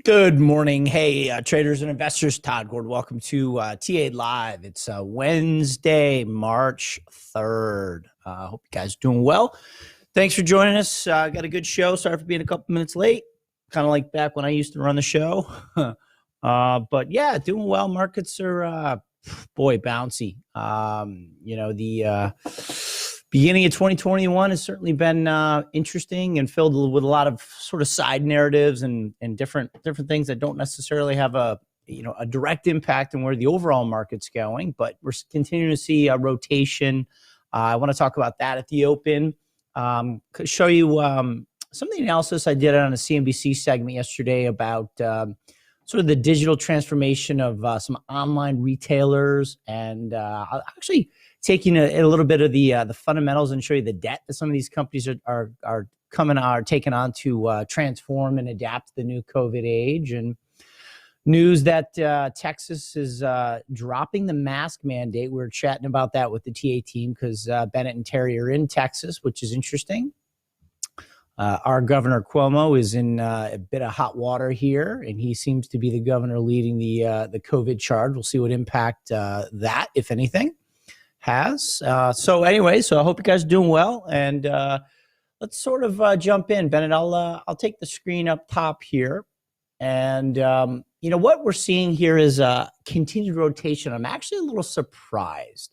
Good morning. Hey, traders and investors. Todd Gordon. Welcome to TA Live. It's Wednesday, March 3rd. Hope you guys are doing well. Thanks for joining us. Got a good show. Sorry for being a couple minutes late. Kind of like back when I used to run the show. But yeah, doing well. Markets are, bouncy. The beginning of 2021 has certainly been interesting and filled with a lot of sort of side narratives and different things that don't necessarily have a direct impact on where the overall market's going. But we're continuing to see a rotation. I want to talk about that at the open. Show you some of the analysis I did on a CNBC segment yesterday about sort of the digital transformation of some online retailers, and I'll actually taking a little bit of the fundamentals and show you the debt that some of these companies are taking on to transform and adapt to the new COVID age. And news that Texas is dropping the mask mandate. We were chatting about that with the TA team because Bennett and Terry are in Texas, which is interesting. Our Governor Cuomo is in a bit of hot water here, and he seems to be the governor leading the COVID charge. We'll see what impact that, if anything, has. So I hope you guys are doing well, and let's sort of jump in. Bennett, I'll take the screen up top here, and what we're seeing here is a continued rotation. I'm actually a little surprised.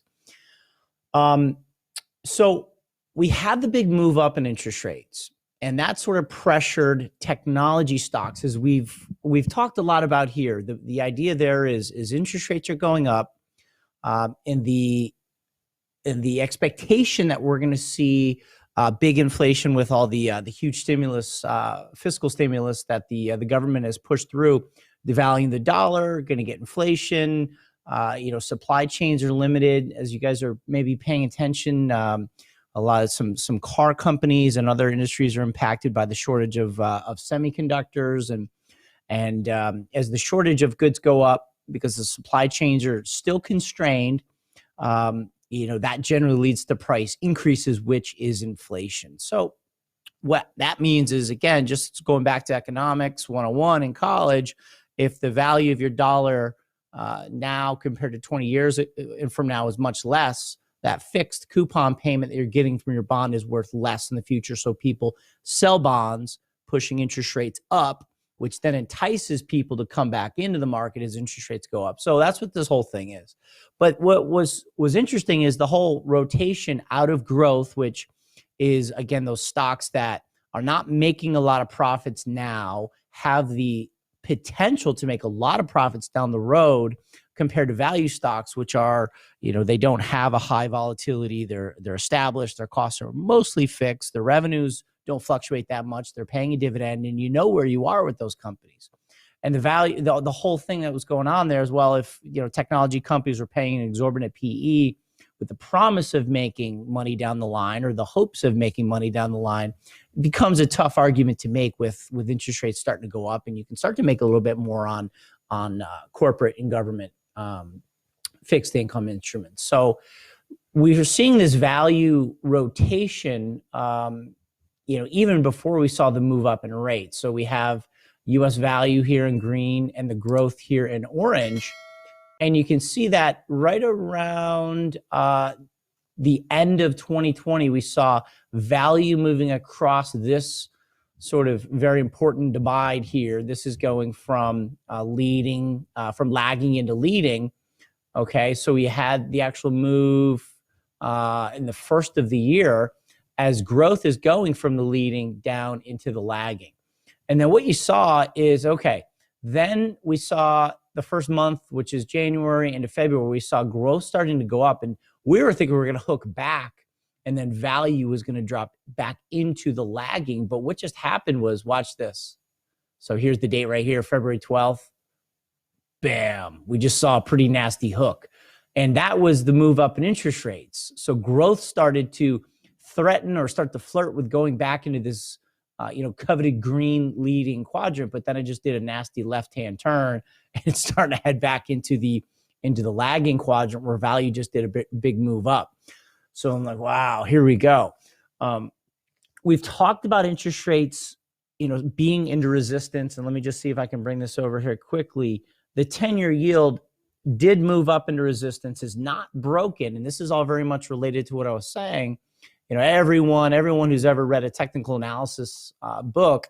So we had the big move up in interest rates, and that sort of pressured technology stocks, as we've talked a lot about here. The idea there is interest rates are going up, and the expectation that we're going to see big inflation with all the huge stimulus, fiscal stimulus that the government has pushed through, devaluing the dollar, going to get inflation. Supply chains are limited, as you guys are maybe paying attention. A lot of some car companies and other industries are impacted by the shortage of semiconductors, and as the shortage of goods go up because the supply chains are still constrained, that generally leads to price increases, which is inflation. So what that means is, again, just going back to economics 101 in college, if the value of your dollar now compared to 20 years from now is much less, that fixed coupon payment that you're getting from your bond is worth less in the future. So people sell bonds, pushing interest rates up, which then entices people to come back into the market as interest rates go up. So that's what this whole thing is. But what was interesting is the whole rotation out of growth, which is, again, those stocks that are not making a lot of profits now, have the potential to make a lot of profits down the road, compared to value stocks, which are, they don't have a high volatility. They're established. Their costs are mostly fixed. Their revenues don't fluctuate that much. They're paying a dividend, and you know where you are with those companies. And the value, the whole thing that was going on there as well, if technology companies were paying an exorbitant PE with the promise of making money down the line, or the hopes of making money down the line, it becomes a tough argument to make with interest rates starting to go up, and you can start to make a little bit more on corporate and government fixed income instruments. So we are seeing this value rotation, even before we saw the move up in rates. So we have U.S. value here in green and the growth here in orange. And you can see that right around the end of 2020, we saw value moving across this sort of very important divide here. This is going from lagging into leading. Okay, so we had the actual move in the first of the year as growth is going from the leading down into the lagging. And then what you saw is, then we saw the first month, which is January into February, we saw growth starting to go up, and we were thinking we were going to hook back, and then value was going to drop back into the lagging. But what just happened was, watch this. So here's the date right here, February 12th. Bam. We just saw a pretty nasty hook. And that was the move up in interest rates. So growth started to threaten or start to flirt with going back into this, coveted green leading quadrant. But then it just did a nasty left-hand turn, and it's starting to head back into the lagging quadrant where value just did a big move up. So I'm like, wow, here we go. We've talked about interest rates being into resistance. And let me just see if I can bring this over here quickly. The 10-year yield did move up into resistance, is not broken. And this is all very much related to what I was saying. Everyone who's ever read a technical analysis book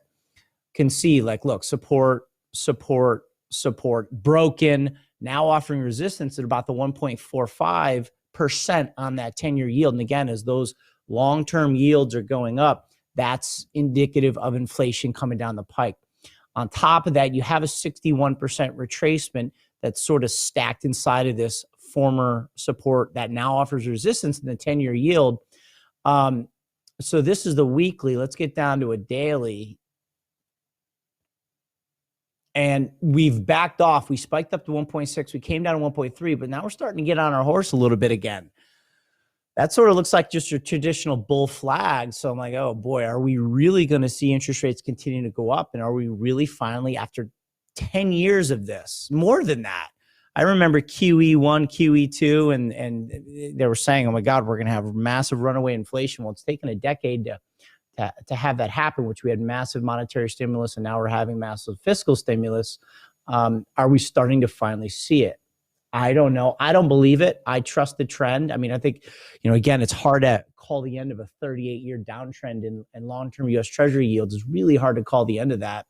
can see, like, look, support, broken, now offering resistance at about the 1.45% on that 10-year yield. And again, as those long-term yields are going up, that's indicative of inflation coming down the pike. On top of that, you have a 61% retracement that's sort of stacked inside of this former support that now offers resistance in the 10-year yield. So this is the weekly. Let's get down to a daily. And we've backed off. We spiked up to 1.6. We came down to 1.3, but now we're starting to get on our horse a little bit again. That sort of looks like just your traditional bull flag. So I'm like, oh boy, are we really going to see interest rates continue to go up? And are we really finally, after 10 years of this, more than that? I remember QE1, QE2, and they were saying, oh my God, we're going to have massive runaway inflation. Well, it's taken a decade to have that happen, which we had massive monetary stimulus, and now we're having massive fiscal stimulus. Are we starting to finally see it? I don't know. I don't believe it. I trust the trend. I mean, I think, again, it's hard to call the end of a 38-year downtrend in long-term U.S. Treasury yields. It's really hard to call the end of that.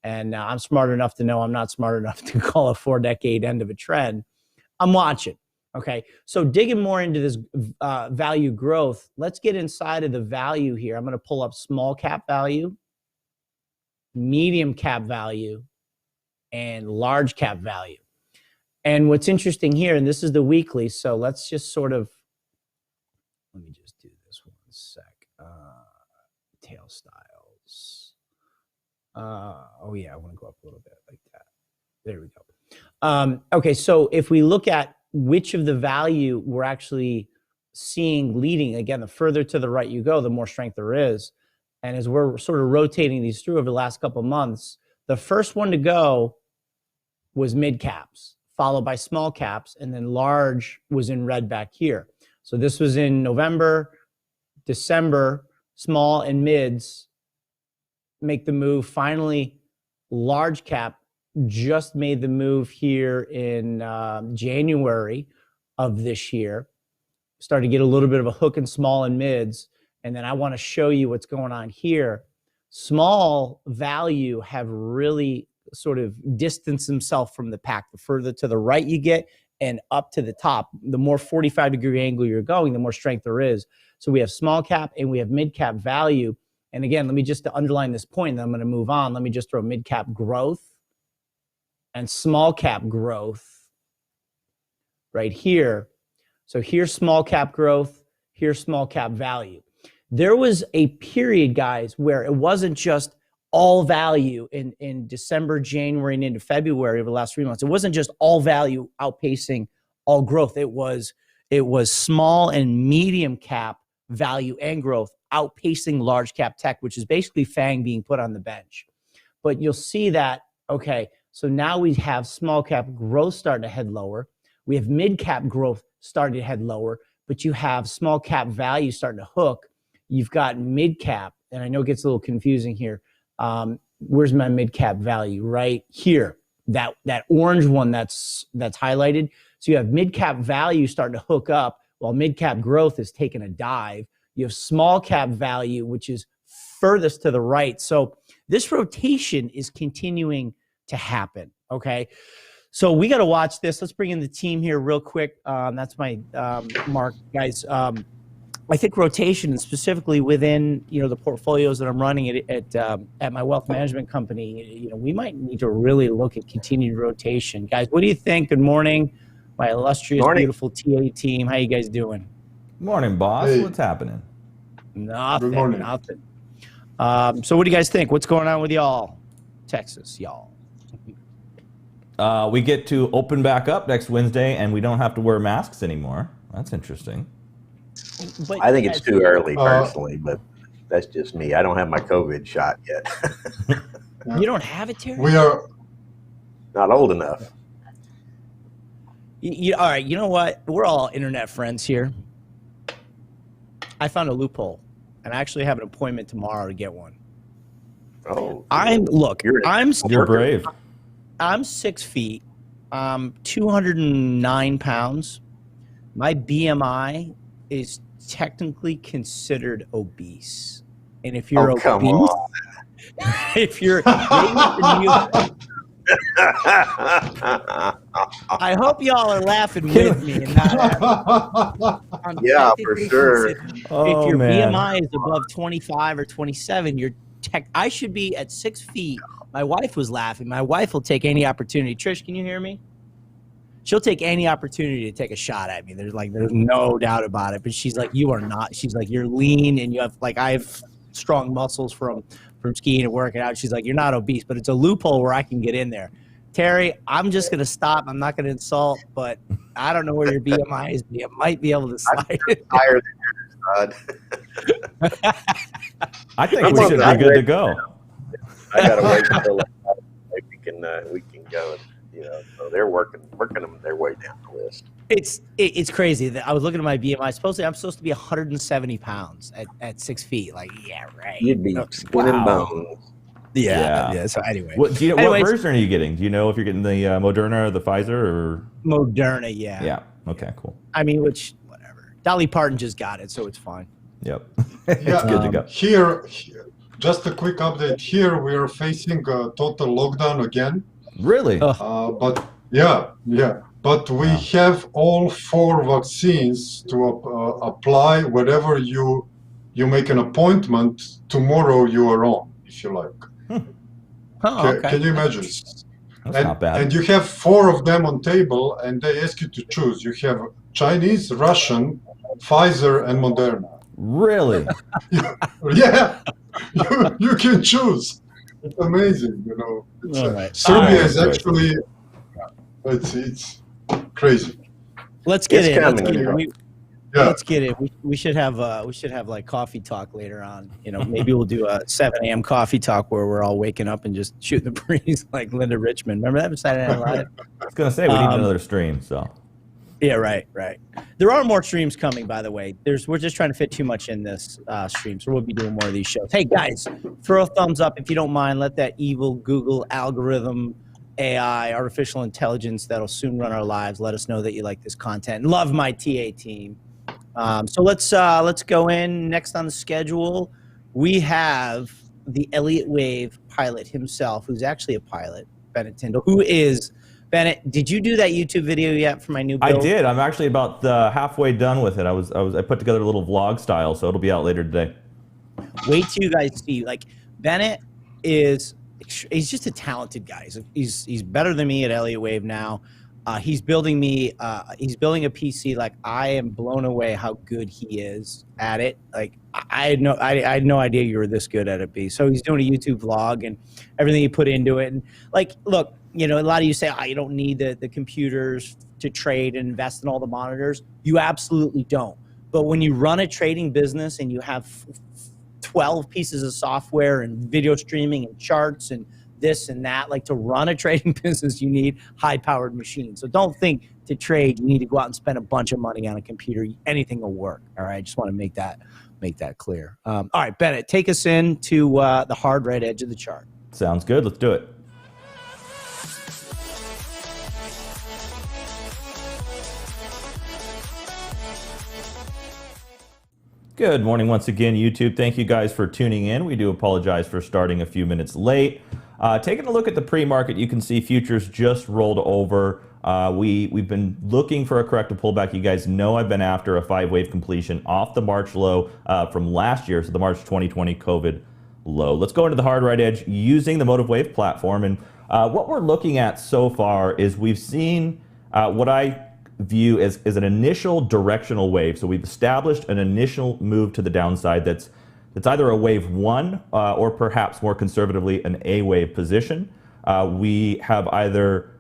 And I'm smart enough to know I'm not smart enough to call a 4-decade end of a trend. I'm watching. Okay, so digging more into this value growth, let's get inside of the value here. I'm going to pull up small cap value, medium cap value, and large cap value. And what's interesting here, and this is the weekly, so let's just sort of, let me just do this one sec. Tail styles. Oh yeah, I want to go up a little bit like that. There we go. Okay, so if we look at which of the value we're actually seeing leading, again, the further to the right you go, the more strength there is. And as we're sort of rotating these through over the last couple of months, the first one to go was mid caps, followed by small caps, and then large was in red back here. So this was in November, December, small and mids make the move. Finally, large cap just made the move here in January of this year. Started to get a little bit of a hook in small and mids. And then I want to show you what's going on here. Small value have really sort of distanced themselves from the pack. The further to the right you get and up to the top, the more 45-degree angle you're going, the more strength there is. So we have small cap and we have mid cap value. And again, let me just to underline this point, then I'm going to move on. Let me just throw mid cap growth and small cap growth right here. So here's small cap growth, here's small cap value. There was a period, guys, where it wasn't just all value in December, January, and into February over the last 3 months. It wasn't just all value outpacing all growth. It was small and medium cap value and growth outpacing large cap tech, which is basically FANG being put on the bench. But you'll see that, okay, so now we have small cap growth starting to head lower. We have mid cap growth starting to head lower, but you have small cap value starting to hook. You've got mid cap, and I know it gets a little confusing here. Where's my mid cap value? Right here, that orange one that's highlighted. So you have mid cap value starting to hook up while mid cap growth is taking a dive. You have small cap value, which is furthest to the right. So this rotation is continuing to happen. Okay. So we got to watch this. Let's bring in the team here real quick. That's my mark, guys. I think rotation, and specifically within the portfolios that I'm running at my wealth management company, we might need to really look at continued rotation, guys. What do you think? Good morning, my illustrious, beautiful TA team. How you guys doing? Morning, boss. Hey. What's happening? Nothing. Nothing. So what do you guys think? What's going on with y'all, Texas, y'all? We get to open back up next Wednesday, and we don't have to wear masks anymore. That's interesting. But I think it's too early, personally, but that's just me. I don't have my COVID shot yet. You don't have it, Terry? We are not old enough. All right, you know what? We're all internet friends here. I found a loophole, and I actually have an appointment tomorrow to get one. Oh, You're brave. I'm 6 feet. 209 pounds. My BMI is technically considered obese. And if you're obese, come on. if you're I hope y'all are laughing with me and not yeah, for sure. If your BMI is above 25 or 27, I should be at 6 feet. My wife was laughing. My wife will take any opportunity. Trish, can you hear me? She'll take any opportunity to take a shot at me. There's no doubt about it. But she's like, you are not. She's like, you're lean and you have I have strong muscles from skiing and working out. She's like, you're not obese, but it's a loophole where I can get in there. Terry, I'm just going to stop. I'm not going to insult, but I don't know where your BMI is. But you might be able to slide it. Higher than yours, Todd. I think we should be good to go. I got to wait until we can go. So they're working them their way down the list. It's crazy that I was looking at my BMI. I'm supposed to be 170 pounds at 6 feet. Yeah, right. You'd be skin and bones. Yeah. So anyway, what version are you getting? Do you know if you're getting the Moderna or the Pfizer or Moderna? Yeah. Yeah. Okay. Cool. I mean, whatever. Dolly Parton just got it, so it's fine. Yep. It's good to go. Here, just a quick update. Here we are facing a total lockdown again. Really? But But we have all 4 vaccines to apply. Whenever you make an appointment, tomorrow you are on, if you like. Okay. Can you imagine? That's not bad. And you have 4 of them on table, and they ask you to choose. You have Chinese, Russian, Pfizer, and Moderna. Really? Yeah, you can choose. It's amazing, All right. Serbia is actually, it's crazy. Let's get it. Yeah. Let's get it. We should have like coffee talk later on. Maybe we'll do a 7 a.m. coffee talk where we're all waking up and just shooting the breeze like Linda Richmond. Remember that Saturday Night Live? I was gonna say we need another stream. So. Yeah, right. There are more streams coming, by the way. We're just trying to fit too much in this stream, so we'll be doing more of these shows. Hey guys, throw a thumbs up if you don't mind. Let that evil Google algorithm, AI, artificial intelligence that'll soon run our lives. Let us know that you like this content. Love my TA team. So let's go in. Next on the schedule, we have the Elliott Wave pilot himself, who's actually a pilot, Bennett Tyndall, who is. Bennett, did you do that YouTube video yet for my new build? I did. I'm actually about halfway done with it. I put together a little vlog style, so it'll be out later today. Wait till you guys see. Bennett he's just a talented guy. He's better than me at Elliott Wave now. He's building a PC. I am blown away how good he is at it. I had no idea you were this good at it, B. So he's doing a YouTube vlog and everything he put into it. And look, a lot of you say, you don't need the computers to trade and invest in all the monitors. You absolutely don't. But when you run a trading business and you have 12 pieces of software and video streaming and charts and this and that, to run a trading business, you need high-powered machines. So don't think to trade you need to go out and spend a bunch of money on a computer. Anything will work. All right, I just want to make that clear. All right, Bennett, take us into the hard right edge of the chart. Sounds good. Let's do it. Good morning once again, YouTube. Thank you guys for tuning in. We do apologize for starting a few minutes late. Taking a look at the pre-market, you can see futures just rolled over. We've been looking for a corrective pullback. You guys know I've been after a 5-wave completion off the March low from last year, so the March 2020 COVID low. Let's go into the hard right edge using the Motive Wave platform. And what we're looking at so far is we've seen what I view as an initial directional wave. So we've established an initial move to the downside that's either a wave 1 or perhaps more conservatively an A wave position. We have either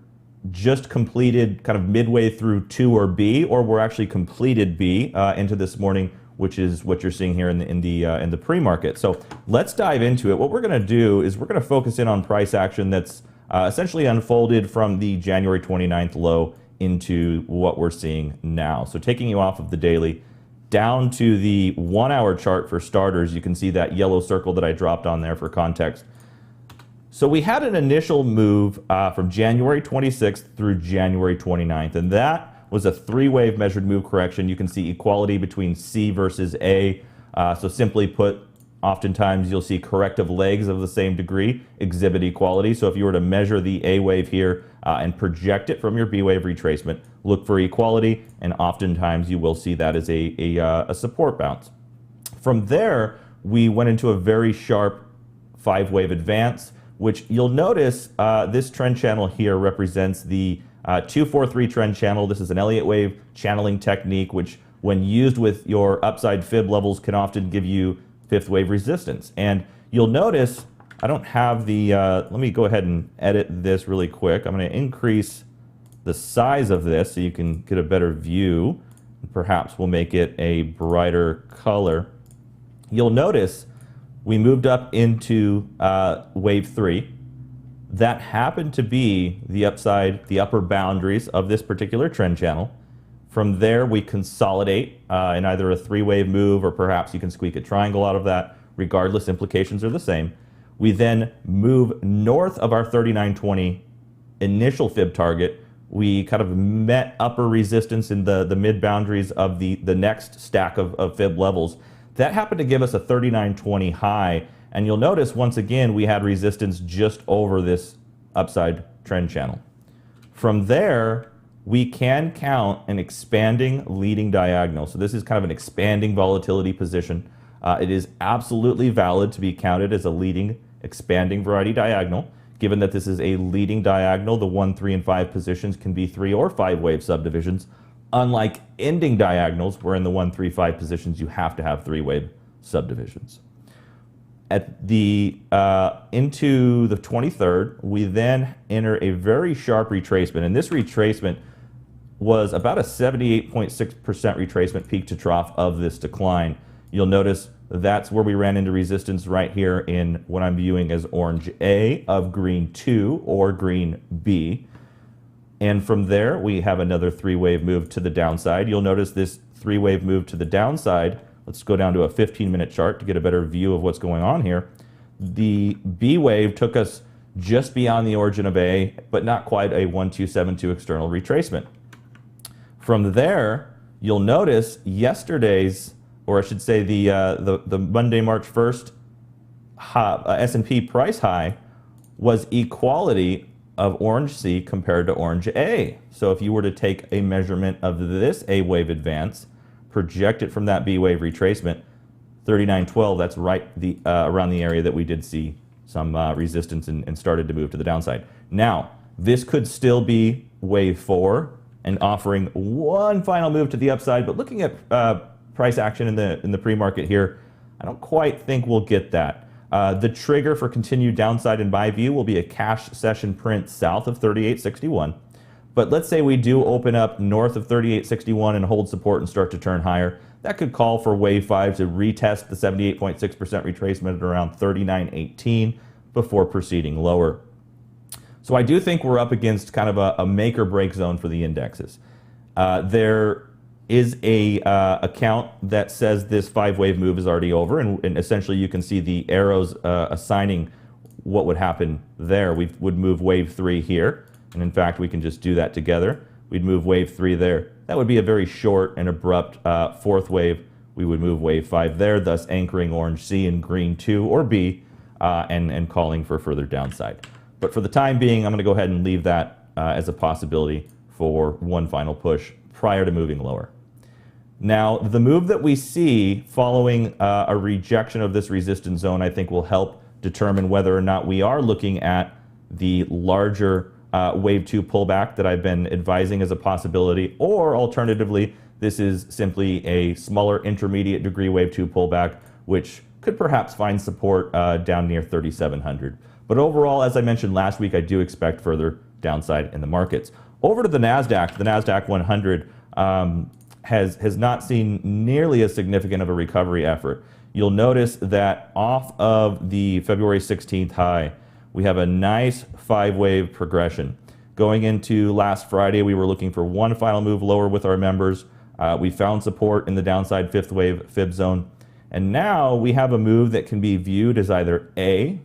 just completed kind of midway through 2 or B, or we're actually completed B into this morning, which is what you're seeing here in the pre-market. So let's dive into it. What we're going to do is we're going to focus in on price action that's essentially unfolded from the January 29th low into what we're seeing now. So taking you off of the daily down to the 1-hour chart for starters, you can see that yellow circle that I dropped on there for context. So we had an initial move from January 26th through January 29th, and that was a three-wave measured move correction. You can see equality between C versus A. So simply put, oftentimes you'll see corrective legs of the same degree exhibit equality. So if you were to measure the A wave here and project it from your B wave retracement, look for equality, and oftentimes you will see that as a support bounce. From there, we went into a very sharp five-wave advance, which you'll notice this trend channel here represents the 243 trend channel. This is an Elliott wave channeling technique, which when used with your upside fib levels can often give you fifth wave resistance. And you'll notice, I don't have the, let me go ahead and edit this really quick. I'm going to increase the size of this so you can get a better view. Perhaps we'll make it a brighter color. You'll notice we moved up into wave 3. That happened to be the upside, the upper boundaries of this particular trend channel. From there, we consolidate in either a three-wave move, or perhaps you can squeak a triangle out of that. Regardless, implications are the same. We then move north of our 3920 initial fib target. We kind of met upper resistance in the mid boundaries of the next stack of fib levels. That happened to give us a 3920 high, and you'll notice once again we had resistance just over this upside trend channel. From there, we can count an expanding leading diagonal. So this is kind of an expanding volatility position. It is absolutely valid to be counted as a leading expanding variety diagonal. Given that this is a leading diagonal, the 1, 3, and 5 positions can be 3 or 5 wave subdivisions. Unlike ending diagonals, where in the 1, 3, 5 positions you have to have 3 wave subdivisions. At the into the 23rd, we then enter a very sharp retracement, and this retracement was about a 78.6% retracement peak to trough of this decline. You'll notice that's where we ran into resistance right here in what I'm viewing as orange A of green 2 or green B. And from there, we have another three-wave move to the downside. You'll notice this three-wave move to the downside. Let's go down to a 15-minute chart to get a better view of what's going on here. The B wave took us just beyond the origin of A, but not quite a 1272 external retracement. From there, you'll notice yesterday's, or I should say the Monday, March 1st S&P price high was equality of orange C compared to orange A. So if you were to take a measurement of this A wave advance, project it from that B wave retracement, 3912, that's right around the area that we did see some resistance and started to move to the downside. Now, this could still be wave 4 and offering one final move to the upside, but looking at price action in the pre-market here, I don't quite think we'll get that. The trigger for continued downside in my view will be a cash session print south of 3861. But let's say we do open up north of 3861 and hold support and start to turn higher. That could call for wave 5 to retest the 78.6% retracement at around 3918 before proceeding lower. So I do think we're up against kind of a make or break zone for the indexes. There is a account that says this 5-wave move is already over, and essentially you can see the arrows assigning what would happen there. We would move wave 3 here, and in fact we can just do that together. We'd move wave 3 there. That would be a very short and abrupt 4th wave. We would move wave 5 there, thus anchoring orange C and green 2 or B, and calling for further downside. But for the time being, I'm going to go ahead and leave that as a possibility for one final push prior to moving lower. Now, the move that we see following a rejection of this resistance zone, I think will help determine whether or not we are looking at the larger wave 2 pullback that I've been advising as a possibility, or alternatively, this is simply a smaller intermediate degree wave 2 pullback, which could perhaps find support down near 3,700. But overall, as I mentioned last week, I do expect further downside in the markets. Over to the NASDAQ 100 has not seen nearly as significant of a recovery effort. You'll notice that off of the February 16th high, we have a nice 5-wave progression. Going into last Friday, we were looking for one final move lower with our members. We found support in the downside 5th wave fib zone. And now we have a move that can be viewed as either A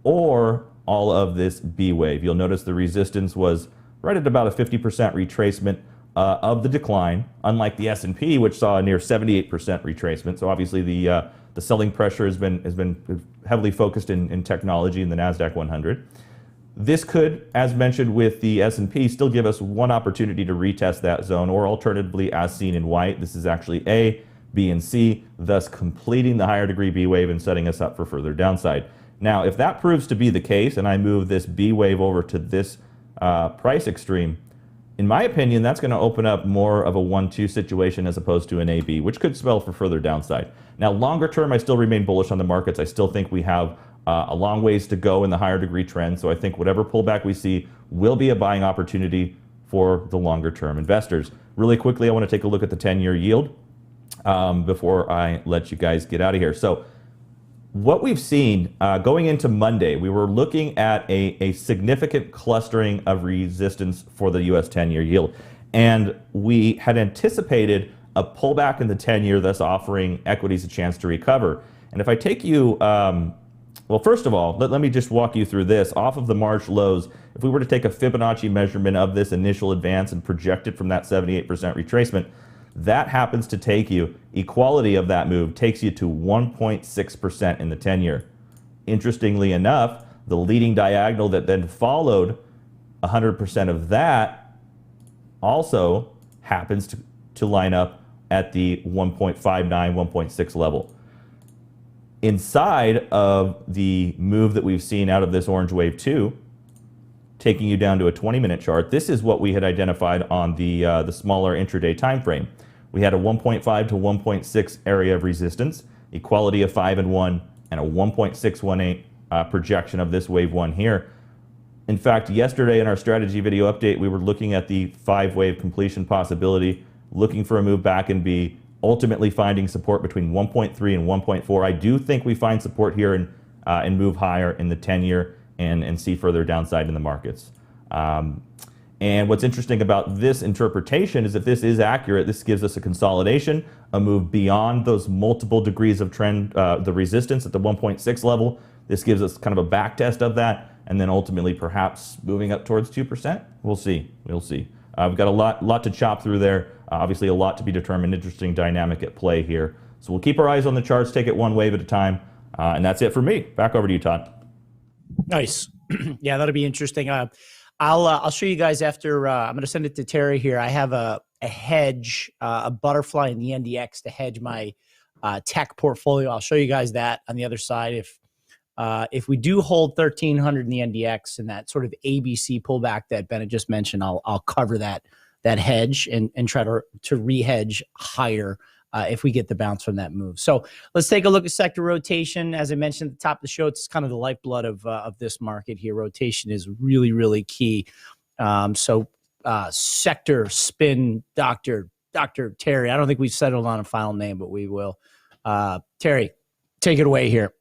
or all of this B wave. You'll notice the resistance was right at about a 50% retracement of the decline, unlike the S&P, which saw a near 78% retracement. So obviously the selling pressure has been heavily focused in technology in the NASDAQ 100. This could, as mentioned with the S&P, still give us one opportunity to retest that zone, or alternatively, as seen in white, this is actually A, B, and C, thus completing the higher degree B wave and setting us up for further downside. Now, if that proves to be the case, and I move this B wave over to this price extreme, in my opinion, that's going to open up more of a 1-2 situation as opposed to an AB, which could spell for further downside. Now, longer term, I still remain bullish on the markets. I still think we have a long ways to go in the higher degree trend. So I think whatever pullback we see will be a buying opportunity for the longer term investors. Really quickly, I want to take a look at the 10-year yield before I let you guys get out of here. So what we've seen going into Monday, we were looking at a significant clustering of resistance for the US 10-year yield. And we had anticipated a pullback in the 10-year, thus offering equities a chance to recover. And if I take you, well, first of all, let me just walk you through this. Off of the March lows, if we were to take a Fibonacci measurement of this initial advance and project it from that 78% retracement, that happens to take you, equality of that move takes you to 1.6% in the 10-year. Interestingly enough, the leading diagonal that then followed 100% of that also happens to line up at the 1.59, 1.6 level. Inside of the move that we've seen out of this orange wave 2, taking you down to a 20-minute chart, this is what we had identified on the smaller intraday time frame. We had a 1.5 to 1.6 area of resistance, equality of 5 and 1, and a 1.618 projection of this wave 1 here. In fact, yesterday in our strategy video update, we were looking at the 5-wave completion possibility, looking for a move back in B, ultimately finding support between 1.3 and 1.4. I do think we find support here and move higher in the 10-year and see further downside in the markets. And what's interesting about this interpretation is if this is accurate, this gives us a consolidation, a move beyond those multiple degrees of trend, the resistance at the 1.6 level. This gives us kind of a back test of that, and then ultimately perhaps moving up towards 2%. We'll see. We'll see. We've got a lot to chop through there. Obviously, a lot to be determined. Interesting dynamic at play here. So we'll keep our eyes on the charts, take it one wave at a time, and that's it for me. Back over to you, Todd. Nice. Yeah, that'll be interesting. I'll show you guys after. I'm going to send it to Terry here. I have a hedge, a butterfly in the NDX to hedge my tech portfolio. I'll show you guys that on the other side. If we do hold 1300 in the NDX and that sort of ABC pullback that Bennett just mentioned, I'll cover that hedge and try to re-hedge higher if we get the bounce from that move. So let's take a look at sector rotation. As I mentioned at the top of the show, it's kind of the lifeblood of this market here. Rotation is really, really key. Sector spin, Dr. Terry. I don't think we've settled on a final name, but we will. Terry, take it away here.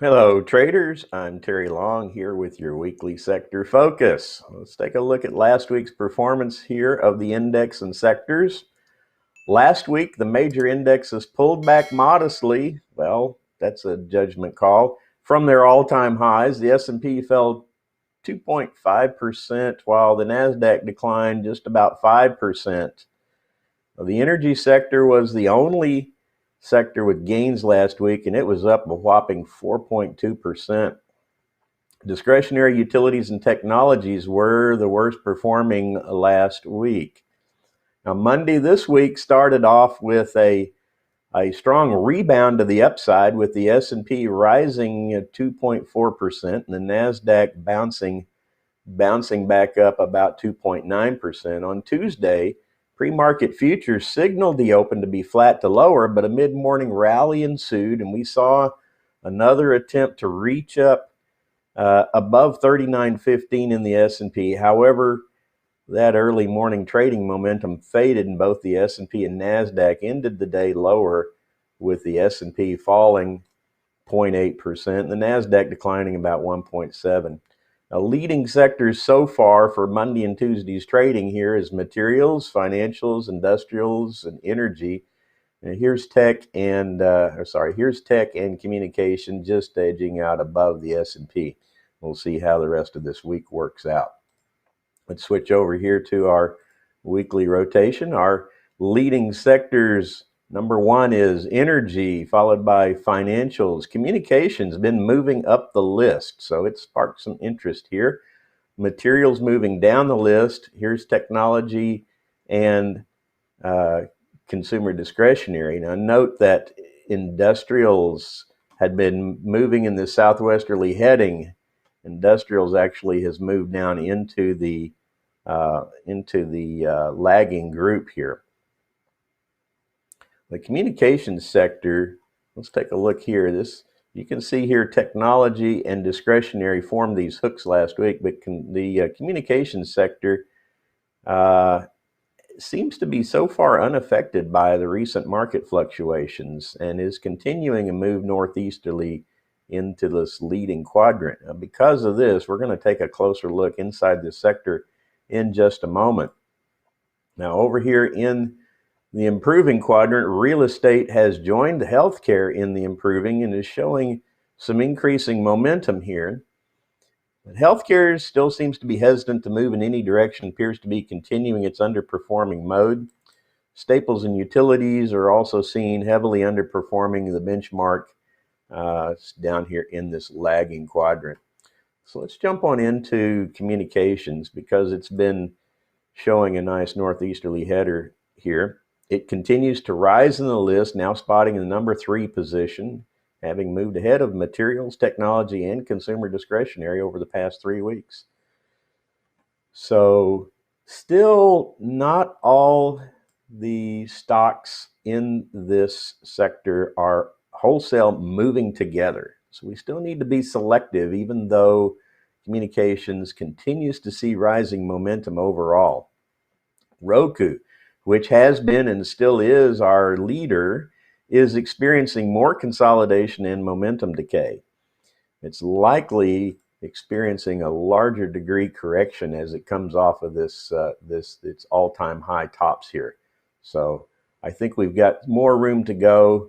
Hello, traders. I'm Terry Long here with your weekly sector focus. Let's take a look at last week's performance here of the index and sectors. Last week, the major indexes pulled back modestly. Well, that's a judgment call. From their all-time highs, the S&P fell 2.5%, while the NASDAQ declined just about 5%. The energy sector was the only sector with gains last week, and it was up a whopping 4.2%. Discretionary utilities and technologies were the worst performing last week. Now, Monday this week started off with a strong rebound to the upside, with the S&P rising 2.4% and the NASDAQ bouncing back up about 2.9%. On Tuesday, pre-market futures signaled the open to be flat to lower, but a mid-morning rally ensued, and we saw another attempt to reach up above 39.15 in the S&P. However, that early morning trading momentum faded, and both the S&P and NASDAQ ended the day lower, with the S&P falling 0.8% and the NASDAQ declining about 1.7%. Leading sectors so far for Monday and Tuesday's trading here is materials, financials, industrials, and energy. And here's tech and here's tech and communication just edging out above the S&P. We'll see how the rest of this week works out. Let's switch over here to our weekly rotation. Our leading sectors, number one is energy, followed by financials. Communications been moving up the list, so it sparked some interest here. Materials moving down the list. Here's technology and consumer discretionary. Now note that industrials had been moving in the southwesterly heading. Industrials actually has moved down into the lagging group here. The communications sector, let's take a look here. You can see here technology and discretionary formed these hooks last week, but the communications sector seems to be so far unaffected by the recent market fluctuations and is continuing a move northeasterly into this leading quadrant. Now, because of this, we're going to take a closer look inside this sector in just a moment. Now, over here in the improving quadrant, real estate has joined healthcare in the improving and is showing some increasing momentum here. But healthcare still seems to be hesitant to move in any direction, appears to be continuing its underperforming mode. Staples and utilities are also seen heavily underperforming the benchmark down here in this lagging quadrant. So let's jump on into communications because it's been showing a nice northeasterly header here. It continues to rise in the list, now spotting in the number 3 position, having moved ahead of materials, technology, and consumer discretionary over the past 3 weeks. So still not all the stocks in this sector are wholesale moving together. So we still need to be selective, even though communications continues to see rising momentum overall. Roku, which has been and still is our leader, is experiencing more consolidation and momentum decay. It's likely experiencing a larger degree correction as it comes off of its all-time high tops here. So I think we've got more room to go.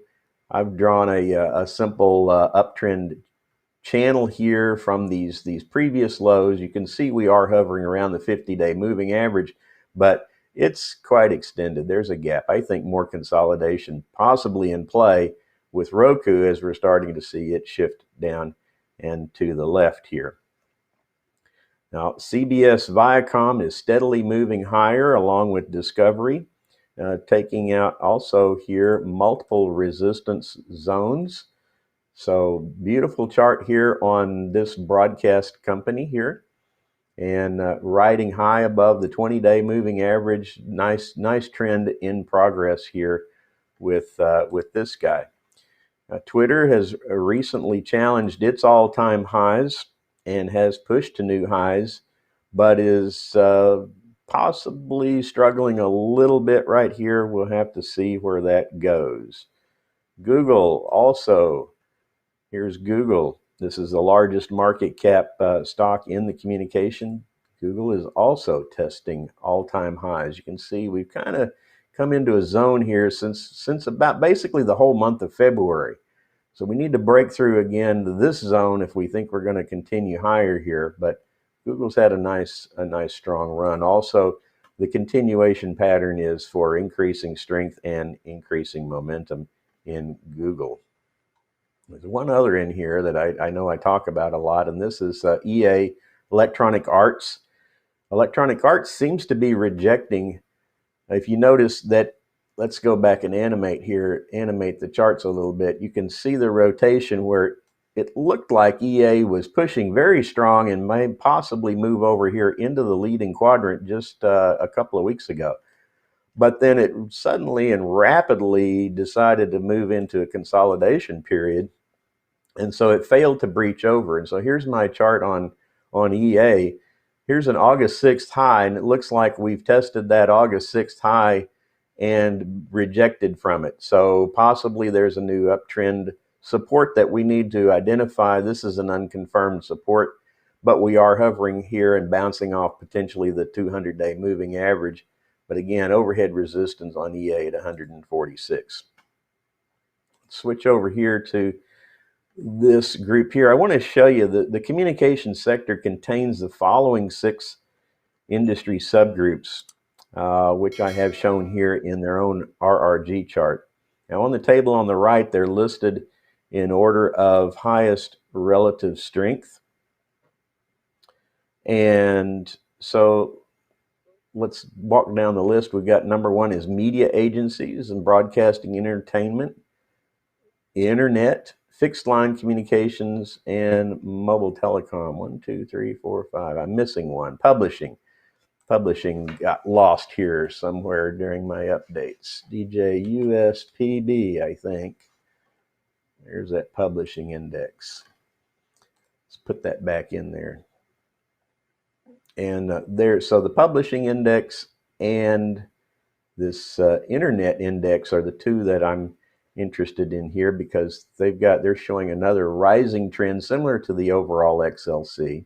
I've drawn a simple uptrend channel here from these previous lows. You can see we are hovering around the 50-day moving average, but it's quite extended. There's a gap. I think more consolidation possibly in play with Roku as we're starting to see it shift down and to the left here. Now, CBS Viacom is steadily moving higher along with Discovery, taking out also here multiple resistance zones. So beautiful chart here on this broadcast company here. And riding high above the 20-day moving average. Nice trend in progress here with this guy. Twitter has recently challenged its all-time highs and has pushed to new highs, but is possibly struggling a little bit right here. We'll have to see where that goes. Google also, here's Google. This is the largest market cap stock in the communication. Google is also testing all-time highs. You can see we've kind of come into a zone here since about basically the whole month of February. So we need to break through again to this zone if we think we're going to continue higher here. But Google's had a nice strong run. Also, the continuation pattern is for increasing strength and increasing momentum in Google. There's one other in here that I know I talk about a lot, and this is EA, Electronic Arts. Electronic Arts seems to be rejecting, if you notice that, let's go back and animate the charts a little bit. You can see the rotation where it looked like EA was pushing very strong and may possibly move over here into the leading quadrant just a couple of weeks ago. But then it suddenly and rapidly decided to move into a consolidation period. And so it failed to breach over. And so here's my chart on EA. Here's an August 6th high, and it looks like we've tested that August 6th high and rejected from it. So possibly there's a new uptrend support that we need to identify. This is an unconfirmed support, but we are hovering here and bouncing off potentially the 200-day moving average. But again, overhead resistance on EA at 146. Switch over here to this group here. I want to show you that the communication sector contains the following 6 industry subgroups, which I have shown here in their own RRG chart. Now on the table on the right, they're listed in order of highest relative strength. And so let's walk down the list. We've got number 1 is media agencies and broadcasting entertainment, internet, fixed line communications, and mobile telecom. 1, 2, 3, 4, 5. I'm missing one. Publishing. Publishing got lost here somewhere during my updates. DJUSPB, I think. There's that publishing index. Let's put that back in there. And so the publishing index and this internet index are the 2 that I'm interested in here, because they're showing another rising trend similar to the overall XLC.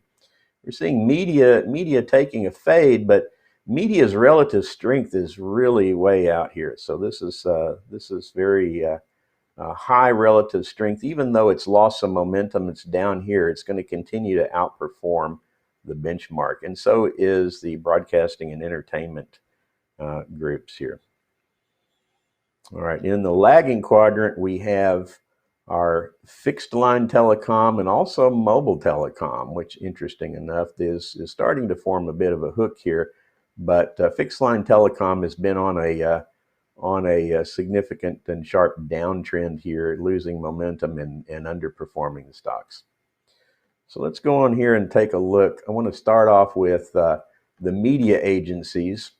We're seeing media taking a fade, but media's relative strength is really way out here. So this is very high relative strength. Even though it's lost some momentum, it's down here, it's going to continue to outperform the benchmark, and so is the broadcasting and entertainment groups here. All right, in the lagging quadrant, we have our fixed line telecom and also mobile telecom, which, interesting enough, is starting to form a bit of a hook here. But fixed line telecom has been on a significant and sharp downtrend here, losing momentum and underperforming the stocks. So let's go on here and take a look. I want to start off with the media agencies,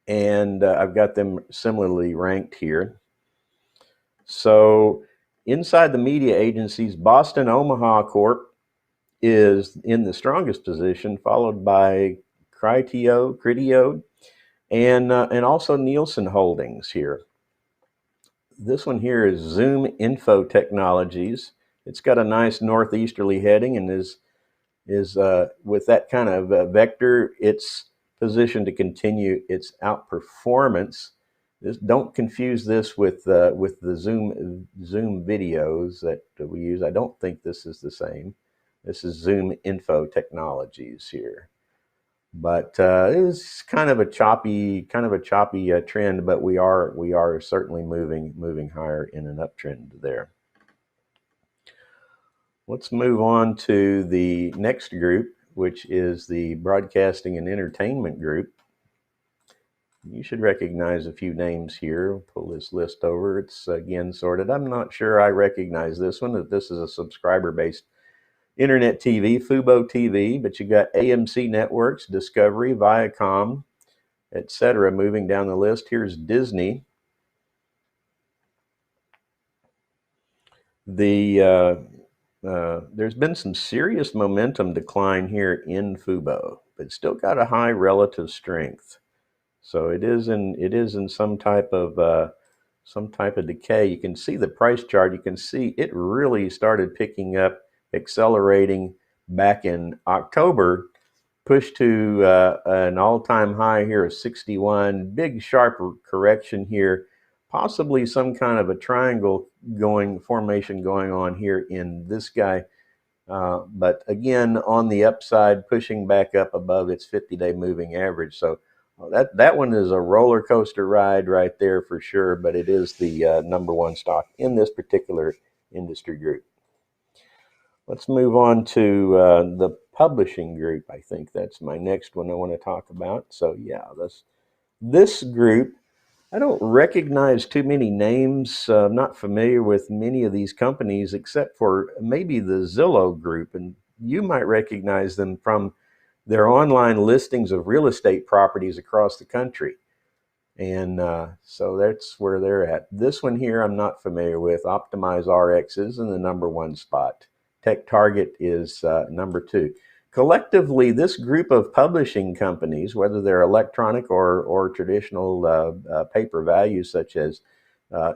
and I've got them similarly ranked here. So inside the media agencies, Boston Omaha Corp is in the strongest position, followed by Criteo, and also Nielsen Holdings here. This one here is Zoom Info Technologies. It's got a nice northeasterly heading and is with that kind of vector, it's positioned to continue its outperformance. Don't confuse this with the Zoom videos that we use. I don't think this is the same. This is Zoom Info Technologies here, but it's kind of a choppy trend. But we are certainly moving higher in an uptrend there. Let's move on to the next group, which is the broadcasting and entertainment group. You should recognize a few names here. I'll pull this list over. It's again sorted. I'm not sure I recognize this one, that this is a subscriber-based internet TV, Fubo TV, but you got AMC Networks, Discovery, Viacom, etc. Moving down the list, here's Disney. There's been some serious momentum decline here in Fubo, but it's still got a high relative strength. So it is in some type of decay. You can see the price chart. You can see it really started picking up, accelerating back in October, pushed to an all-time high here of 61. Big sharp correction here, possibly some kind of a triangle formation going on here in this guy. But again, on the upside, pushing back up above its 50-day moving average. So that one is a roller coaster ride right there for sure, but it is the number 1 stock in this particular industry group. Let's move on to the publishing group. I think that's my next one I want to talk about. So yeah, this group, I don't recognize too many names. I'm not familiar with many of these companies except for maybe the Zillow group, and you might recognize them from their online listings of real estate properties across the country. And so that's where they're at. This one here I'm not familiar with. Optimize RX is in the number 1 spot. Tech Target is number 2. Collectively, this group of publishing companies, whether they're electronic or traditional paper values such as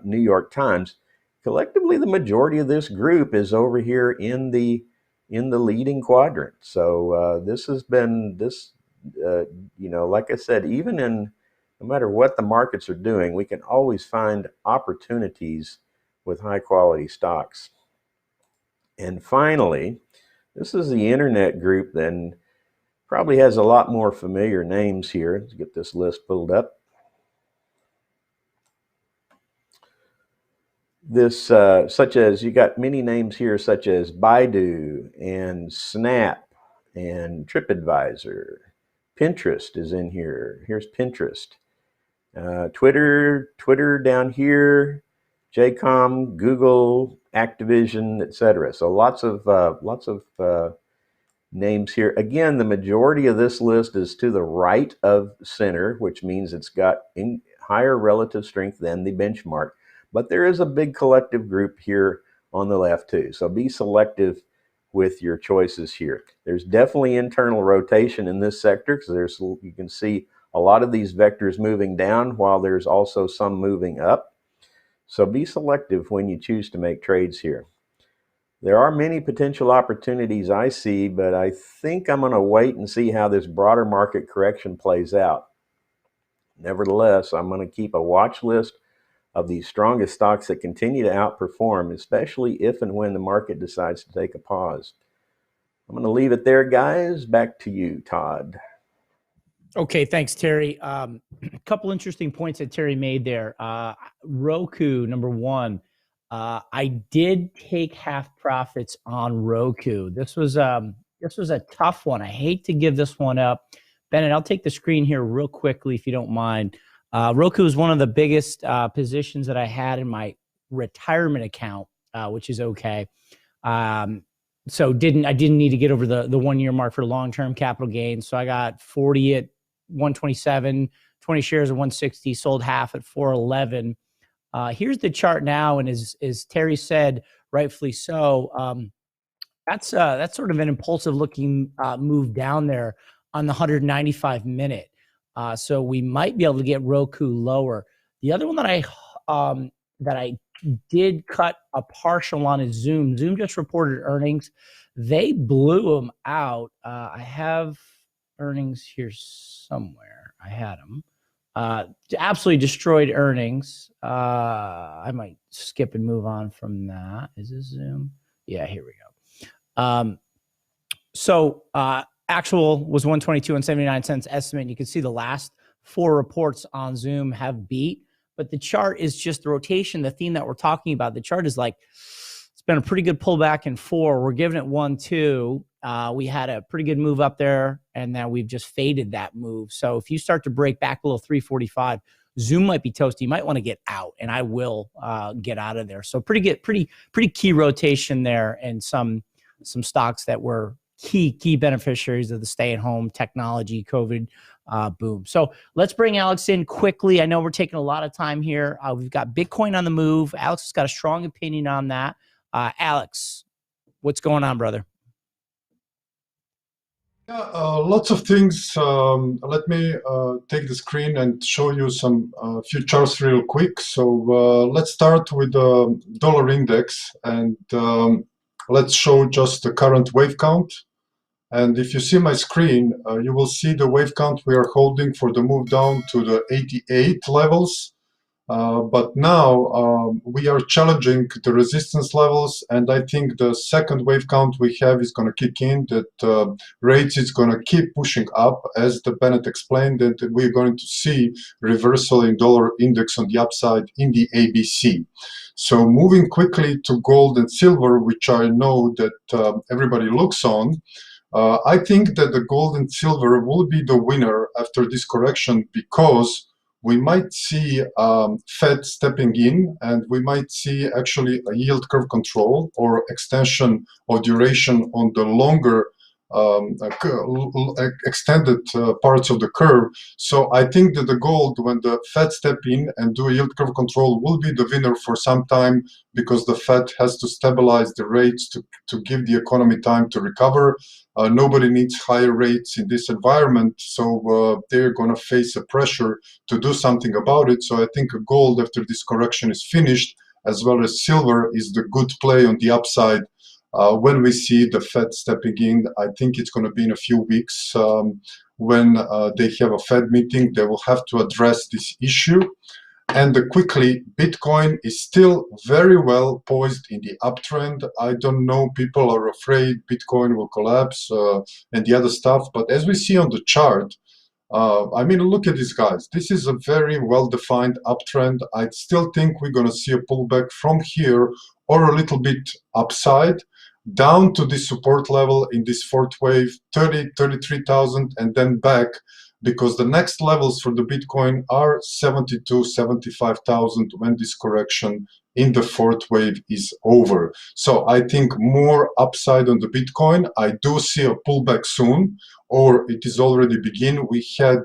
New York Times, collectively the majority of this group is over here in the in the leading quadrant. So this has been this, you know, like I said, even in no matter what the markets are doing, we can always find opportunities with high quality stocks. And finally, this is the internet group, then probably has a lot more familiar names here. Let's get this list pulled up. This, such as, you got many names here, such as Baidu and Snap and TripAdvisor. Pinterest is in here. Here's Pinterest. Twitter down here, JCOM, Google, Activision, etc. So lots of names here. Again, the majority of this list is to the right of center, which means it's got higher relative strength than the benchmark. But there is a big collective group here on the left too. So be selective with your choices here. There's definitely internal rotation in this sector because you can see a lot of these vectors moving down while there's also some moving up. So be selective when you choose to make trades here. There are many potential opportunities I see, but I think I'm going to wait and see how this broader market correction plays out. Nevertheless, I'm going to keep a watch list of the strongest stocks that continue to outperform, especially if and when the market decides to take a pause. I'm going to leave it there, guys. Back to you, Todd. Okay, thanks, Terry. A couple interesting points that Terry made there. Roku, number one. I did take half profits on Roku. This was a tough one. I hate to give this one up. Bennett, I'll take the screen here real quickly if you don't mind. Roku is one of the biggest positions that I had in my retirement account, which is okay. So I didn't need to get over the 1 year mark for long-term capital gains. So I got 40 at 127, 20 shares at 160, sold half at 411. Here's the chart now, and as Terry said, rightfully so, that's sort of an impulsive looking move down there on the 195 minute. So we might be able to get Roku lower. The other one that I did cut a partial on is Zoom. Zoom just reported earnings. They blew them out. I have earnings here somewhere. I had them. Absolutely destroyed earnings. I might skip and move on from that. Is this Zoom? Yeah, here we go. So actual was 122.79 estimate. You can see the last 4 reports on Zoom have beat, but the chart is just the rotation, the theme that we're talking about. The chart is like, it's been a pretty good pullback in 4. We're giving it 1, 2. We had a pretty good move up there, and now we've just faded that move. So if you start to break back below 345, Zoom might be toasty. You might want to get out, and I will get out of there. So pretty key rotation there, and some stocks that were key beneficiaries of the stay-at-home technology COVID boom. So let's bring Alex in quickly. I know we're taking a lot of time here. We've got Bitcoin on the move. Alex has got a strong opinion on that. Alex, what's going on, brother? Yeah, lots of things. Let me take the screen and show you some few charts real quick. So let's start with the dollar index, and let's show just the current wave count. And if you see my screen, you will see the wave count we are holding for the move down to the 88 levels. But now we are challenging the resistance levels, and I think the second wave count we have is going to kick in, that rates is going to keep pushing up, as the Bennett explained, that we're going to see reversal in dollar index on the upside in the ABC. So moving quickly to gold and silver, which I know that everybody looks on, I think that the gold and silver will be the winner after this correction, because we might see Fed stepping in, and we might see actually a yield curve control or extension of duration on the longer extended parts of the curve. So I think that the gold, when the Fed step in and do a yield curve control, will be the winner for some time, because the Fed has to stabilize the rates to give the economy time to recover. Nobody needs higher rates in this environment, so they're going to face a pressure to do something about it. So I think gold, after this correction is finished, as well as silver, is the good play on the upside when we see the Fed stepping in. I think it's going to be in a few weeks when they have a Fed meeting. They will have to address this issue. And quickly, Bitcoin is still very well poised in the uptrend. I don't know, people are afraid Bitcoin will collapse and the other stuff. But as we see on the chart, I mean, look at these guys. This is a very well-defined uptrend. I still think we're going to see a pullback from here or a little bit upside down to this support level in this fourth wave, 33,000, and then back, because the next levels for the Bitcoin are 72, 75,000 when this correction in the fourth wave is over. So I think more upside on the Bitcoin. I do see a pullback soon, or it is already begin. We had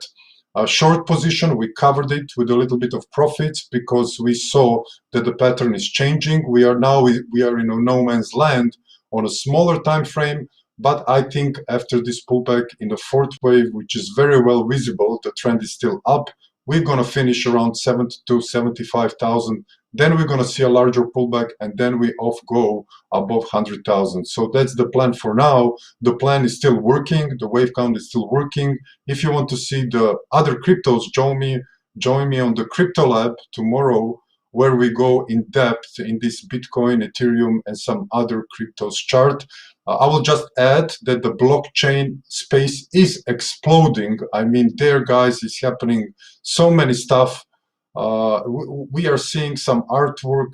a short position. We covered it with a little bit of profits because we saw that the pattern is changing. We are in a no man's land on a smaller time frame. But I think after this pullback in the fourth wave, which is very well visible, the trend is still up. We're going to finish around 72, 75,000. Then we're going to see a larger pullback, and then we go above 100,000. So that's the plan for now. The plan is still working. The wave count is still working. If you want to see the other cryptos, join me on the Crypto Lab tomorrow, where we go in depth in this Bitcoin, Ethereum, and some other cryptos chart. I will just add that the blockchain space is exploding. I mean, there, guys, is happening so many stuff. We are seeing some artwork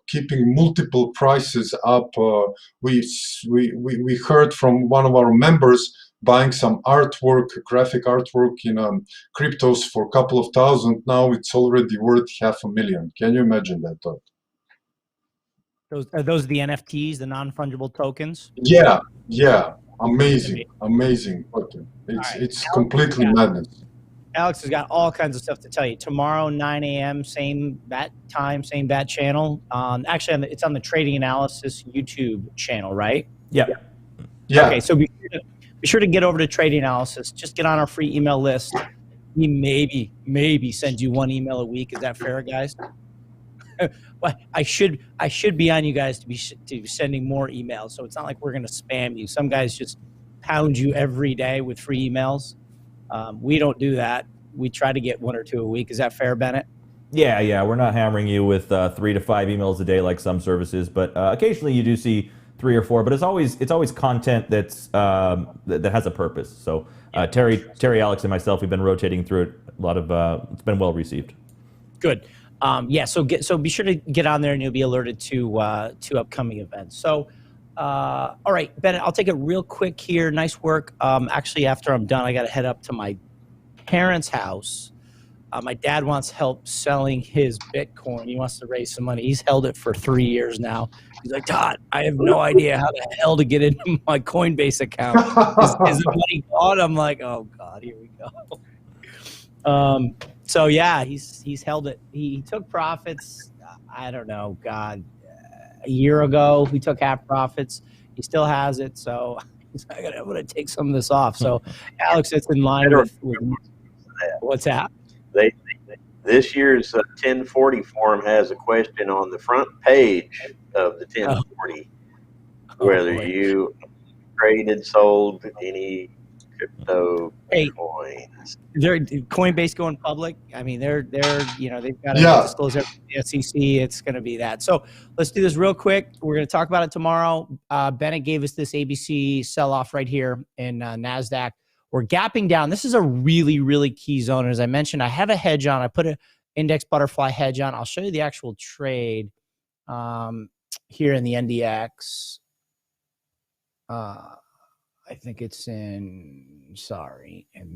keeping multiple prices up. We heard from one of our members buying some artwork, graphic artwork in cryptos for a couple of thousand. Now it's already worth $500,000. Can you imagine that, Todd? Are those the NFTs, the non-fungible tokens? Yeah, amazing. It's completely madness. Alex has got all kinds of stuff to tell you. Tomorrow, 9 a.m., same bat time, same bat channel. Actually, it's on the Trading Analysis YouTube channel, right? Yeah. Okay, so be sure to get over to Trading Analysis. Just get on our free email list. We maybe send you one email a week. Is that fair, guys? But I should be on you guys to be sending more emails. So it's not like we're going to spam you. Some guys just pound you every day with free emails. We don't do that. We try to get 1 or 2 a week. Is that fair, Bennett? Yeah. We're not hammering you with 3 to 5 emails a day like some services, but occasionally you do see 3 or 4. But it's always content that has a purpose. So Terry, Alex, and myself, we've been rotating through it. A lot of it's been well received. Good. So be sure to get on there, and you'll be alerted to upcoming events. So. All right, Bennett, I'll take it real quick here. Nice work. Actually, after I'm done, I got to head up to my parents' house. My dad wants help selling his Bitcoin. He wants to raise some money. He's held it for 3 years now. He's like, Todd, I have no idea how the hell to get into my Coinbase account. Is the money gone? I'm like, oh, God, here we go. So, yeah, he's held it. He took profits. I don't know, God. A year ago, we took half profits. He still has it, so he's like, I'm going to take some of this off. So, Alex, it's in line with what's that? This year's 1040 form has a question on the front page of the 1040, whether you traded, sold any crypto coins. They're Coinbase going public. I mean, they've got to disclose everything to the SEC. It's going to be that. So let's do this real quick. We're going to talk about it tomorrow. Bennett gave us this ABC sell-off right here in NASDAQ. We're gapping down. This is a really, really key zone. As I mentioned, I have a hedge on. I put an index butterfly hedge on. I'll show you the actual trade here in the NDX. I think it's in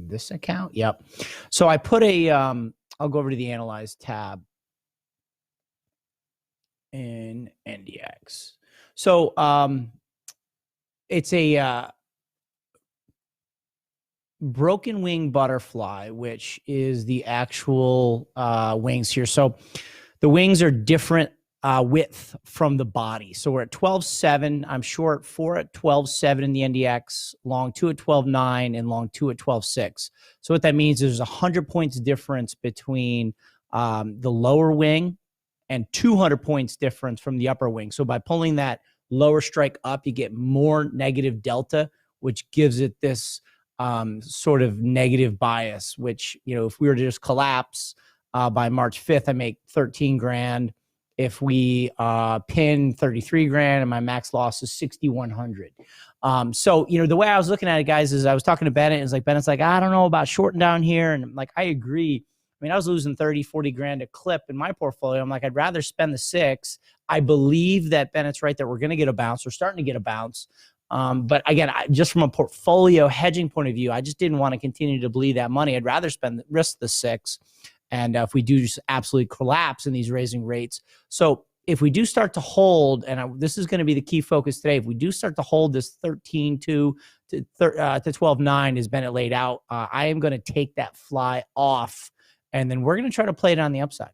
this account. Yep. So I put I'll go over to the Analyze tab in NDX. So it's a broken wing butterfly, which is the actual wings here. So the wings are different width from the body. So we're at 12.7. I'm short 4 at 12.7 in the NDX, long 2 at 12.9, and long 2 at 12.6. So what that means is there's 100 points difference between the lower wing and 200 points difference from the upper wing. So by pulling that lower strike up, you get more negative delta, which gives it this sort of negative bias, which, you know, if we were to just collapse by March 5th, I make 13 grand. If we pin 33 grand and my max loss is 6,100. So, you know, the way I was looking at it, guys, is I was talking to Bennett, and it's like, Bennett's like, I don't know about shorting down here. And I'm like, I agree. I mean, I was losing 30, 40 grand a clip in my portfolio. I'm like, I'd rather spend the 6. I believe that Bennett's right, that we're going to get a bounce. We're starting to get a bounce. But again, just from a portfolio hedging point of view, I just didn't want to continue to bleed that money. I'd rather risk the 6. And if we do just absolutely collapse in these raising rates. So if we do start to hold, and this is going to be the key focus today, if we do start to hold this 13.2 to 12.9 as Bennett laid out, I am going to take that fly off, and then we're going to try to play it on the upside.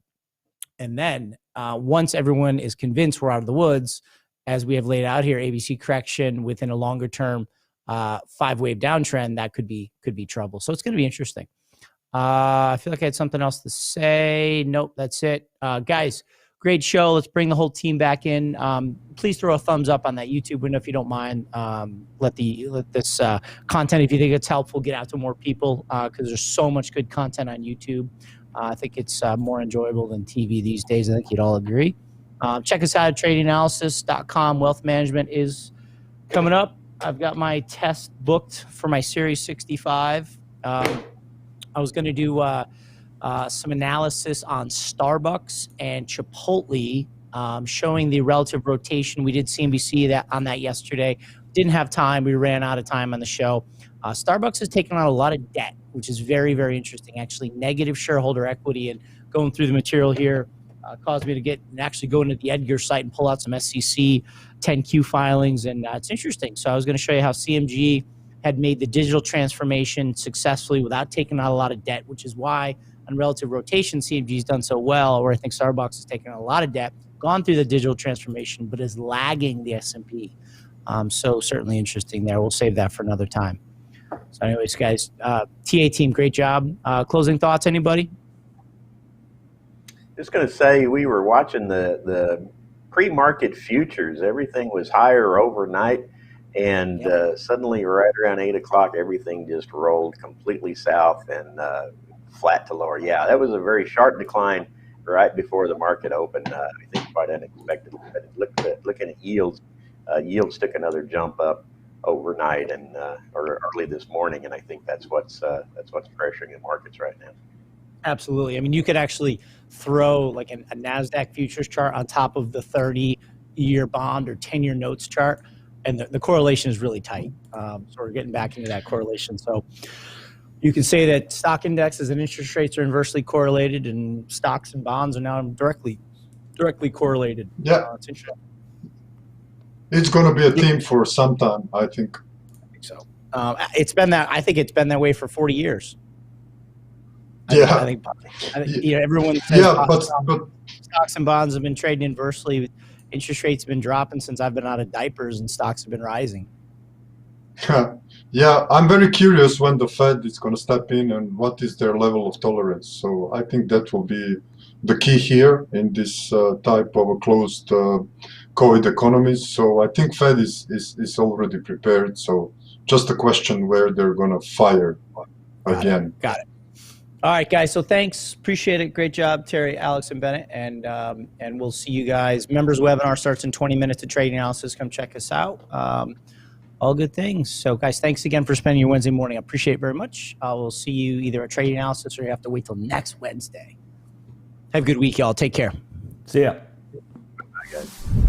And then once everyone is convinced we're out of the woods, as we have laid out here, ABC correction within a longer term 5-wave downtrend, that could be trouble. So it's going to be interesting. I feel like I had something else to say. Nope, that's it. Guys, great show. Let's bring the whole team back in. Please throw a thumbs up on that YouTube window if you don't mind. Let this content, if you think it's helpful, get out to more people, because there's so much good content on YouTube. I think it's more enjoyable than TV these days. I think you'd all agree. Check us out at tradinganalysis.com. Wealth management is coming up. I've got my test booked for my Series 65. I was going to do some analysis on Starbucks and Chipotle, showing the relative rotation. We did CNBC on that yesterday. Didn't have time. We ran out of time on the show. Starbucks has taken on a lot of debt, which is very, very interesting. Actually, negative shareholder equity, and going through the material here caused me to actually go into the Edgar site and pull out some SEC 10Q filings, and it's interesting. So I was going to show you how CMG had made the digital transformation successfully without taking on a lot of debt, which is why on relative rotation, CMG has done so well, where I think Starbucks has taken a lot of debt, gone through the digital transformation, but is lagging the S&P. So certainly interesting there. We'll save that for another time. So anyways, guys, TA team, great job. Closing thoughts, anybody? Just going to say, we were watching the pre-market futures. Everything was higher overnight. And suddenly, right around 8 o'clock, everything just rolled completely south and flat to lower. Yeah, that was a very sharp decline right before the market opened. I think quite unexpected. Looking at yields, yields took another jump up overnight and or early this morning, and I think that's what's pressuring the markets right now. Absolutely. I mean, you could actually throw like a NASDAQ futures chart on top of the 30-year bond or 10-year notes chart, and the correlation is really tight. So we're getting back into that correlation. So you can say that stock indexes and interest rates are inversely correlated, and stocks and bonds are now directly correlated. Yeah. It's interesting. It's going to be a theme for some time, I think. I think so. I think it's been that way for 40 years. Yeah. I think you know, everyone says but stocks and bonds have been trading inversely. Interest rates have been dropping since I've been out of diapers, and stocks have been rising. Yeah, I'm very curious when the Fed is going to step in and what is their level of tolerance. So I think that will be the key here in this type of a closed COVID economy. So I think Fed is already prepared. So just a question where they're going to fire again. Got it. All right, guys. So thanks. Appreciate it. Great job, Terry, Alex, and Bennett. And we'll see you guys. Members webinar starts in 20 minutes of trading analysis. Come check us out. All good things. So, guys, thanks again for spending your Wednesday morning. I appreciate it very much. We'll see you either at trading analysis or you have to wait till next Wednesday. Have a good week, y'all. Take care. See ya. Bye, guys.